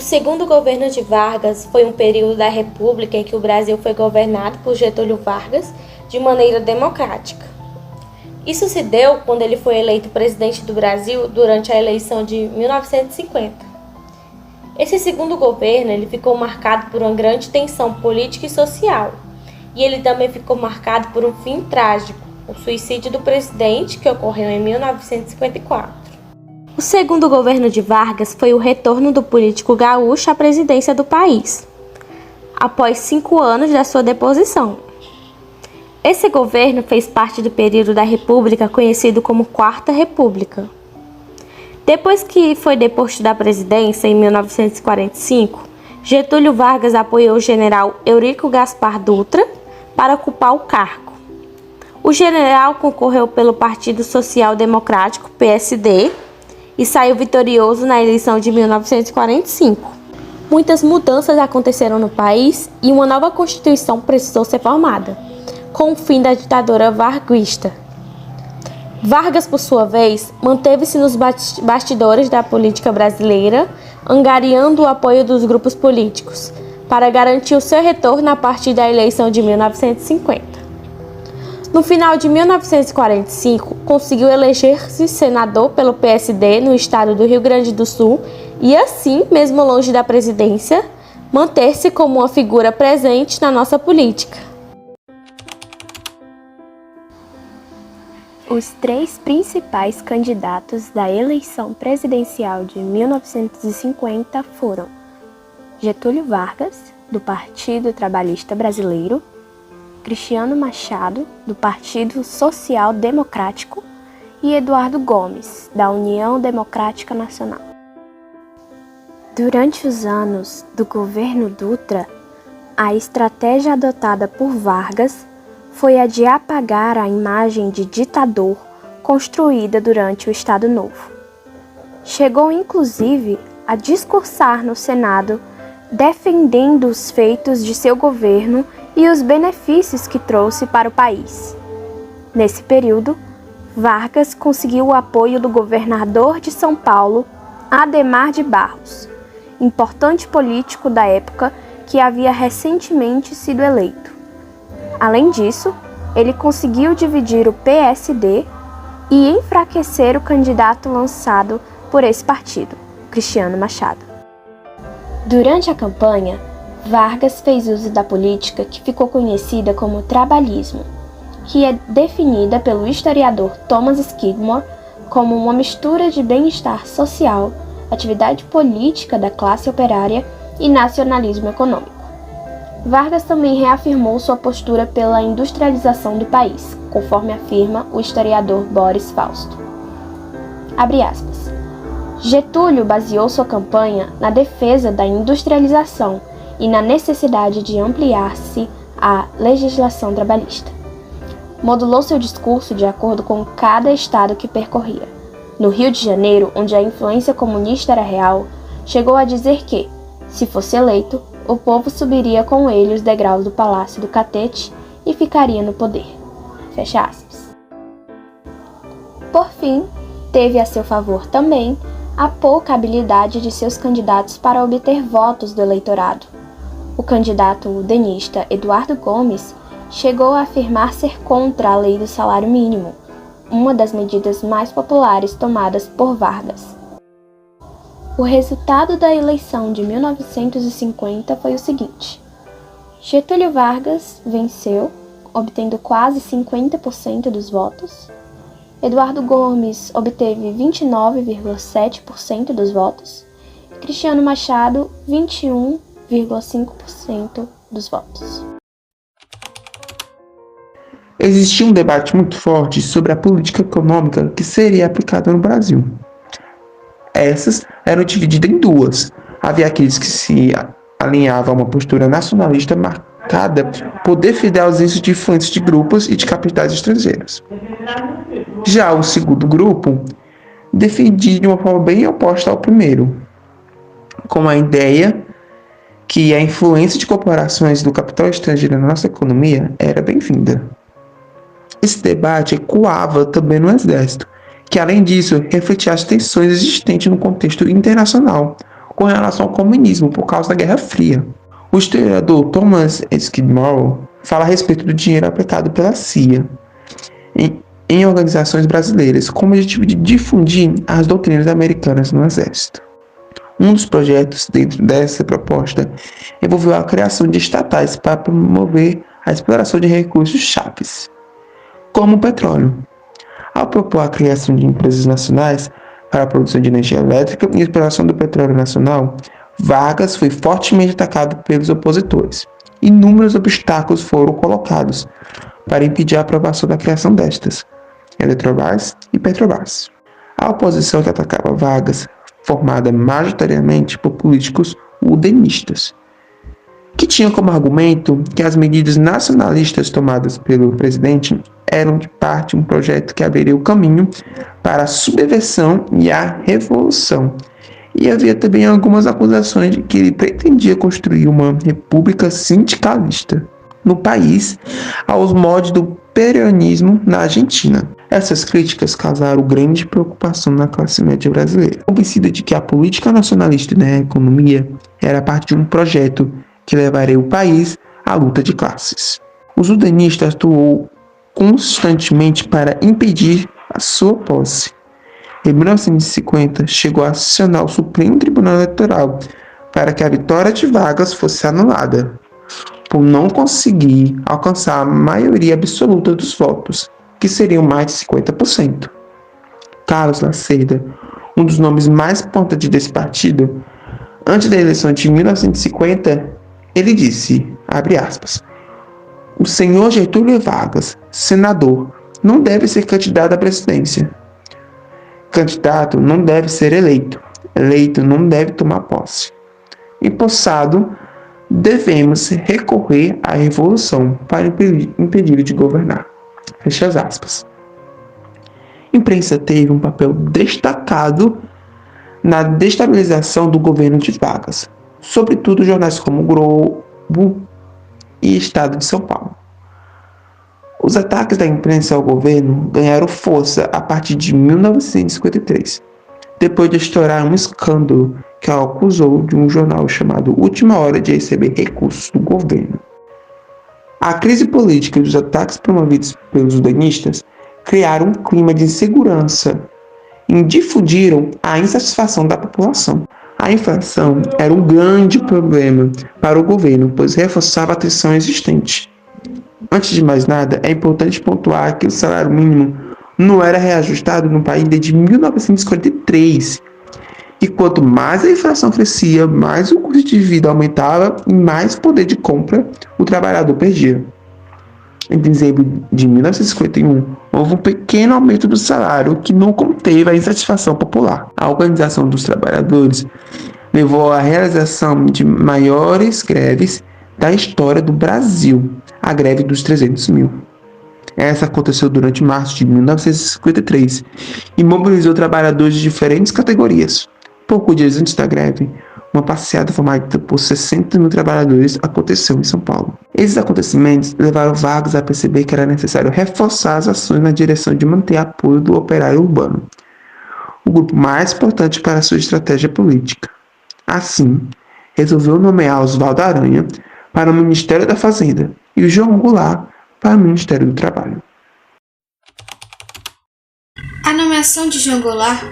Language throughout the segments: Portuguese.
segundo governo de Vargas foi um período da República em que o Brasil foi governado por Getúlio Vargas de maneira democrática. Isso se deu quando ele foi eleito presidente do Brasil durante a eleição de 1950. Esse segundo governo ele ficou marcado por uma grande tensão política e social, e ele também ficou marcado por um fim trágico, o suicídio do presidente, que ocorreu em 1954. O segundo governo de Vargas foi o retorno do político gaúcho à presidência do país, após 5 anos da sua deposição. Esse governo fez parte do período da República conhecido como Quarta República. Depois que foi deposto da presidência em 1945, Getúlio Vargas apoiou o general Eurico Gaspar Dutra para ocupar o cargo. O general concorreu pelo Partido Social Democrático, PSD, e saiu vitorioso na eleição de 1945. Muitas mudanças aconteceram no país e uma nova Constituição precisou ser formada, com o fim da ditadura varguista. Vargas, por sua vez, manteve-se nos bastidores da política brasileira, angariando o apoio dos grupos políticos, para garantir o seu retorno a partir da eleição de 1950. No final de 1945, conseguiu eleger-se senador pelo PSD no estado do Rio Grande do Sul e, assim, mesmo longe da presidência, manter-se como uma figura presente na nossa política. Os 3 principais candidatos da eleição presidencial de 1950 foram Getúlio Vargas, do Partido Trabalhista Brasileiro, Cristiano Machado, do Partido Social Democrático, e Eduardo Gomes, da União Democrática Nacional. Durante os anos do governo Dutra, a estratégia adotada por Vargas foi a de apagar a imagem de ditador construída durante o Estado Novo. Chegou inclusive a discursar no Senado defendendo os feitos de seu governo e os benefícios que trouxe para o país. Nesse período, Vargas conseguiu o apoio do governador de São Paulo, Adhemar de Barros, importante político da época que havia recentemente sido eleito. Além disso, ele conseguiu dividir o PSD e enfraquecer o candidato lançado por esse partido, Cristiano Machado. Durante a campanha, Vargas fez uso da política que ficou conhecida como trabalhismo, que é definida pelo historiador Thomas Skidmore como uma mistura de bem-estar social, atividade política da classe operária e nacionalismo econômico. Vargas também reafirmou sua postura pela industrialização do país, conforme afirma o historiador Boris Fausto. Abre aspas. Getúlio baseou sua campanha na defesa da industrialização e na necessidade de ampliar-se a legislação trabalhista. Modulou seu discurso de acordo com cada estado que percorria. No Rio de Janeiro, onde a influência comunista era real, chegou a dizer que, se fosse eleito, o povo subiria com ele os degraus do Palácio do Catete e ficaria no poder. Fecha aspas. Por fim, teve a seu favor também a pouca habilidade de seus candidatos para obter votos do eleitorado. O candidato udenista Eduardo Gomes chegou a afirmar ser contra a lei do salário mínimo, uma das medidas mais populares tomadas por Vargas. O resultado da eleição de 1950 foi o seguinte: Getúlio Vargas venceu, obtendo quase 50% dos votos. Eduardo Gomes obteve 29,7% dos votos. E Cristiano Machado, 21,5% dos votos. Existia um debate muito forte sobre a política econômica que seria aplicada no Brasil. Essas eram divididas em duas. Havia aqueles que se alinhavam a uma postura nacionalista marcada por defender a ausência de influências de grupos e de capitais estrangeiros. Já o segundo grupo defendia de uma forma bem oposta ao primeiro, com a ideia que a influência de corporações do capital estrangeiro na nossa economia era bem-vinda. Esse debate ecoava também no Exército, que além disso refletia as tensões existentes no contexto internacional, com relação ao comunismo por causa da Guerra Fria. O historiador Thomas Skidmore fala a respeito do dinheiro aplicado pela CIA em organizações brasileiras com o objetivo de difundir as doutrinas americanas no Exército. Um dos projetos dentro dessa proposta envolveu a criação de estatais para promover a exploração de recursos chaves, como o petróleo. Ao propor a criação de empresas nacionais para a produção de energia elétrica e exploração do petróleo nacional, Vargas foi fortemente atacado pelos opositores. Inúmeros obstáculos foram colocados para impedir a aprovação da criação destas, Eletrobras e Petrobras. A oposição que atacava Vargas, formada majoritariamente por políticos udenistas, que tinham como argumento que as medidas nacionalistas tomadas pelo presidente eram de parte um projeto que abriria o caminho para a subversão e a revolução. E havia também algumas acusações de que ele pretendia construir uma república sindicalista no país, aos moldes do peronismo na Argentina. Essas críticas causaram grande preocupação na classe média brasileira, convencida de que a política nacionalista na economia era parte de um projeto que levaria o país à luta de classes. Os udenistas atuou constantemente para impedir a sua posse. Em 1950, chegou a acionar o Supremo Tribunal Eleitoral para que a vitória de Vargas fosse anulada, por não conseguir alcançar a maioria absoluta dos votos, que seriam mais de 50%. Carlos Lacerda, um dos nomes mais importantes desse partido, antes da eleição de 1950, ele disse, abre aspas, o senhor Getúlio Vargas, senador, não deve ser candidato à presidência. Candidato não deve ser eleito. Eleito não deve tomar posse. Empossado, devemos recorrer à revolução para impedir de governar. Fecha as aspas. A imprensa teve um papel destacado na destabilização do governo de Vargas, sobretudo jornais como o Globo e Estado de São Paulo. Os ataques da imprensa ao governo ganharam força a partir de 1953, depois de estourar um escândalo que o acusou de um jornal chamado Última Hora de receber recursos do governo. A crise política e os ataques promovidos pelos udenistas criaram um clima de insegurança e difundiram a insatisfação da população. A inflação era um grande problema para o governo, pois reforçava a tensão existente. Antes de mais nada, é importante pontuar que o salário mínimo não era reajustado no país desde 1953. E quanto mais a inflação crescia, mais o custo de vida aumentava e mais poder de compra o trabalhador perdia. Em dezembro de 1951, houve um pequeno aumento do salário que não conteve a insatisfação popular. A Organização dos Trabalhadores levou à realização de maiores greves da história do Brasil, a greve dos 300 mil. Essa aconteceu durante março de 1953 e mobilizou trabalhadores de diferentes categorias. Poucos dias antes da greve, uma passeata formada por 60 mil trabalhadores aconteceu em São Paulo. Esses acontecimentos levaram Vargas a perceber que era necessário reforçar as ações na direção de manter apoio do operário urbano, o grupo mais importante para sua estratégia política. Assim, resolveu nomear Oswaldo Aranha para o Ministério da Fazenda e o João Goulart para o Ministério do Trabalho. A nomeação de João Goulart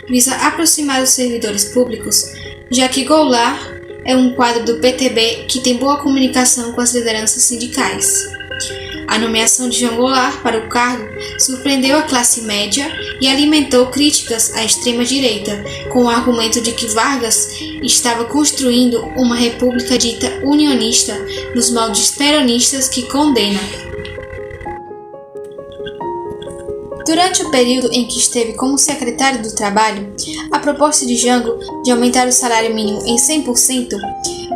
visa aproximar os servidores públicos, já que Goulart é um quadro do PTB que tem boa comunicação com as lideranças sindicais. A nomeação de João Goulart para o cargo surpreendeu a classe média e alimentou críticas à extrema-direita, com o argumento de que Vargas estava construindo uma república dita unionista nos moldes peronistas que condena. Durante o período em que esteve como secretário do Trabalho, a proposta de Jango de aumentar o salário mínimo em 100%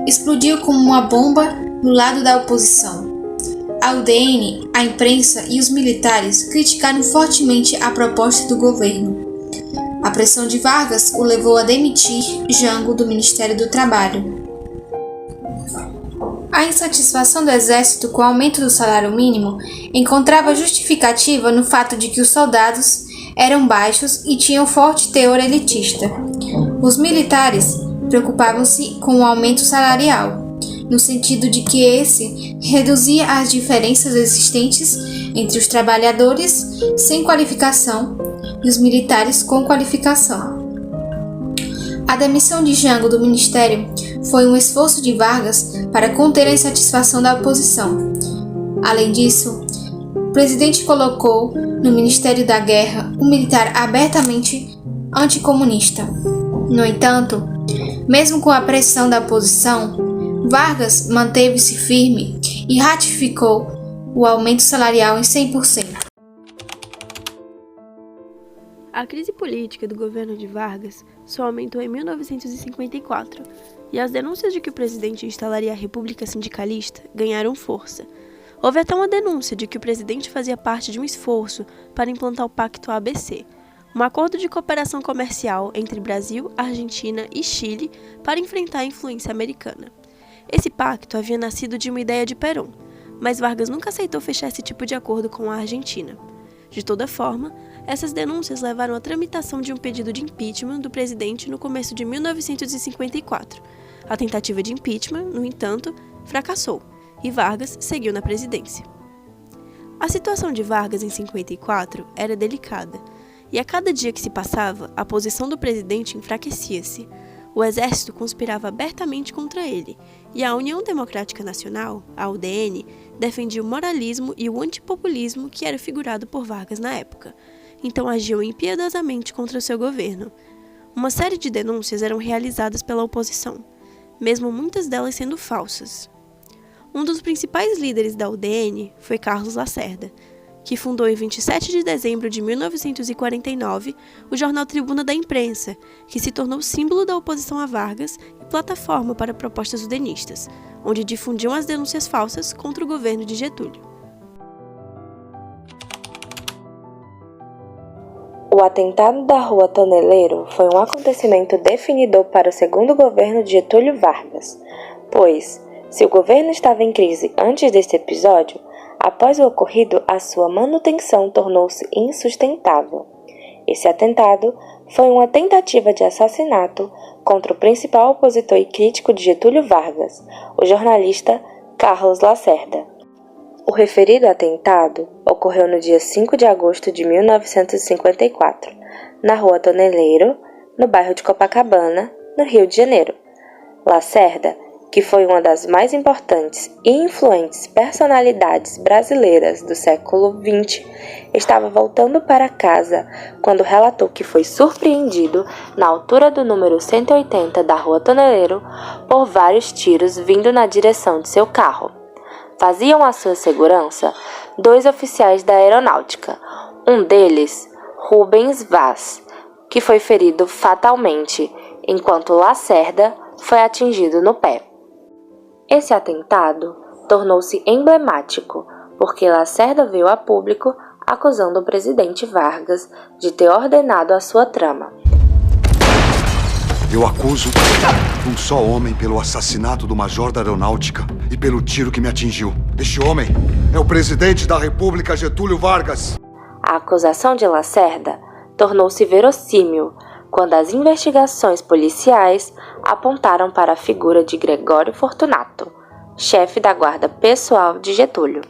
explodiu como uma bomba no lado da oposição. A UDN, a imprensa e os militares criticaram fortemente a proposta do governo. A pressão de Vargas o levou a demitir Jango do Ministério do Trabalho. A insatisfação do exército com o aumento do salário mínimo encontrava justificativa no fato de que os soldados eram baixos e tinham forte teor elitista. Os militares preocupavam-se com o aumento salarial, no sentido de que esse reduzia as diferenças existentes entre os trabalhadores sem qualificação e os militares com qualificação. A demissão de Jango do ministério foi um esforço de Vargas para conter a insatisfação da oposição. Além disso, o presidente colocou no Ministério da Guerra um militar abertamente anticomunista. No entanto, mesmo com a pressão da oposição, Vargas manteve-se firme e ratificou o aumento salarial em 100%. A crise política do governo de Vargas só aumentou em 1954, e as denúncias de que o presidente instalaria a República Sindicalista ganharam força. Houve até uma denúncia de que o presidente fazia parte de um esforço para implantar o Pacto ABC, um acordo de cooperação comercial entre Brasil, Argentina e Chile para enfrentar a influência americana. Esse pacto havia nascido de uma ideia de Perón, mas Vargas nunca aceitou fechar esse tipo de acordo com a Argentina. De toda forma, essas denúncias levaram à tramitação de um pedido de impeachment do presidente no começo de 1954. A tentativa de impeachment, no entanto, fracassou e Vargas seguiu na presidência. A situação de Vargas em 54 era delicada, e a cada dia que se passava, a posição do presidente enfraquecia-se. O exército conspirava abertamente contra ele, e a União Democrática Nacional, a UDN, defendia o moralismo e o antipopulismo que era figurado por Vargas na época, então agiam impiedosamente contra o seu governo. Uma série de denúncias eram realizadas pela oposição, mesmo muitas delas sendo falsas. Um dos principais líderes da UDN foi Carlos Lacerda, que fundou em 27 de dezembro de 1949 o jornal Tribuna da Imprensa, que se tornou símbolo da oposição a Vargas e plataforma para propostas udenistas, onde difundiam as denúncias falsas contra o governo de Getúlio. O atentado da Rua Toneleiro foi um acontecimento definidor para o segundo governo de Getúlio Vargas, pois, se o governo estava em crise antes desse episódio, após o ocorrido, a sua manutenção tornou-se insustentável. Esse atentado foi uma tentativa de assassinato contra o principal opositor e crítico de Getúlio Vargas, o jornalista Carlos Lacerda. O referido atentado ocorreu no dia 5 de agosto de 1954, na Rua Toneleiro, no bairro de Copacabana, no Rio de Janeiro. Lacerda, que foi uma das mais importantes e influentes personalidades brasileiras do século XX, estava voltando para casa quando relatou que foi surpreendido na altura do número 180 da Rua Toneleiro por vários tiros vindo na direção de seu carro. Faziam a sua segurança 2 oficiais da aeronáutica, um deles, Rubens Vaz, que foi ferido fatalmente, enquanto Lacerda foi atingido no pé. Esse atentado tornou-se emblemático, porque Lacerda veio a público acusando o presidente Vargas de ter ordenado a sua trama. Eu acuso um só homem pelo assassinato do major da aeronáutica e pelo tiro que me atingiu. Este homem é o presidente da República, Getúlio Vargas. A acusação de Lacerda tornou-se verossímil quando as investigações policiais apontaram para a figura de Gregório Fortunato, chefe da guarda pessoal de Getúlio.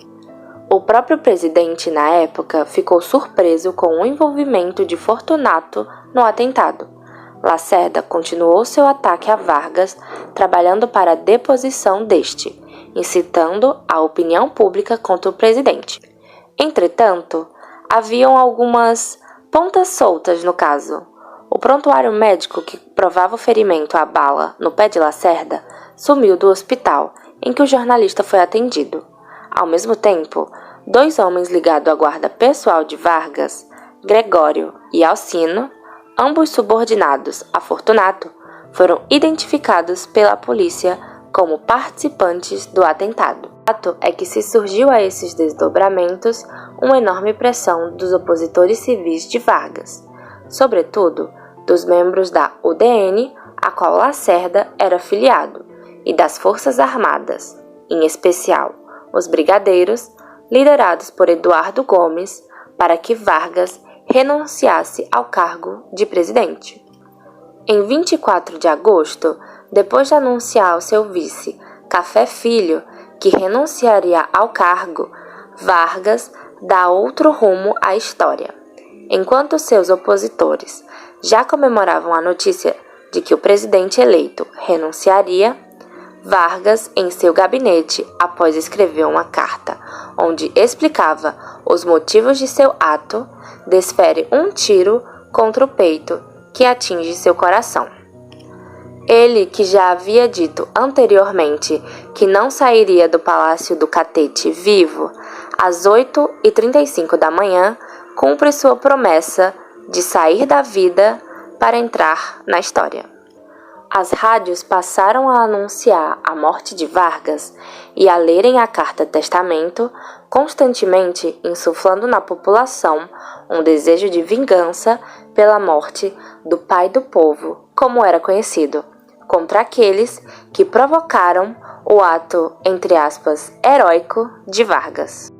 O próprio presidente, na época, ficou surpreso com o envolvimento de Fortunato no atentado. Lacerda continuou seu ataque a Vargas, trabalhando para a deposição deste, incitando a opinião pública contra o presidente. Entretanto, haviam algumas pontas soltas no caso. O prontuário médico que provava o ferimento à bala no pé de Lacerda sumiu do hospital em que o jornalista foi atendido. Ao mesmo tempo, 2 homens ligados à guarda pessoal de Vargas, Gregório e Alcino, ambos subordinados a Fortunato, foram identificados pela polícia como participantes do atentado. O fato é que se surgiu a esses desdobramentos uma enorme pressão dos opositores civis de Vargas, sobretudo dos membros da UDN, a qual Lacerda era filiado, e das Forças Armadas, em especial os brigadeiros, liderados por Eduardo Gomes, para que Vargas renunciasse ao cargo de presidente. Em 24 de agosto, depois de anunciar ao seu vice, Café Filho, que renunciaria ao cargo, Vargas dá outro rumo à história. Enquanto seus opositores já comemoravam a notícia de que o presidente eleito renunciaria, Vargas, em seu gabinete, após escrever uma carta onde explicava os motivos de seu ato, desfere um tiro contra o peito que atinge seu coração. Ele, que já havia dito anteriormente que não sairia do Palácio do Catete vivo, às 8h35 da manhã, cumpre sua promessa de sair da vida para entrar na história. As rádios passaram a anunciar a morte de Vargas e a lerem a carta-testamento, constantemente insuflando na população um desejo de vingança pela morte do pai do povo, como era conhecido, contra aqueles que provocaram o ato, entre aspas, heróico de Vargas.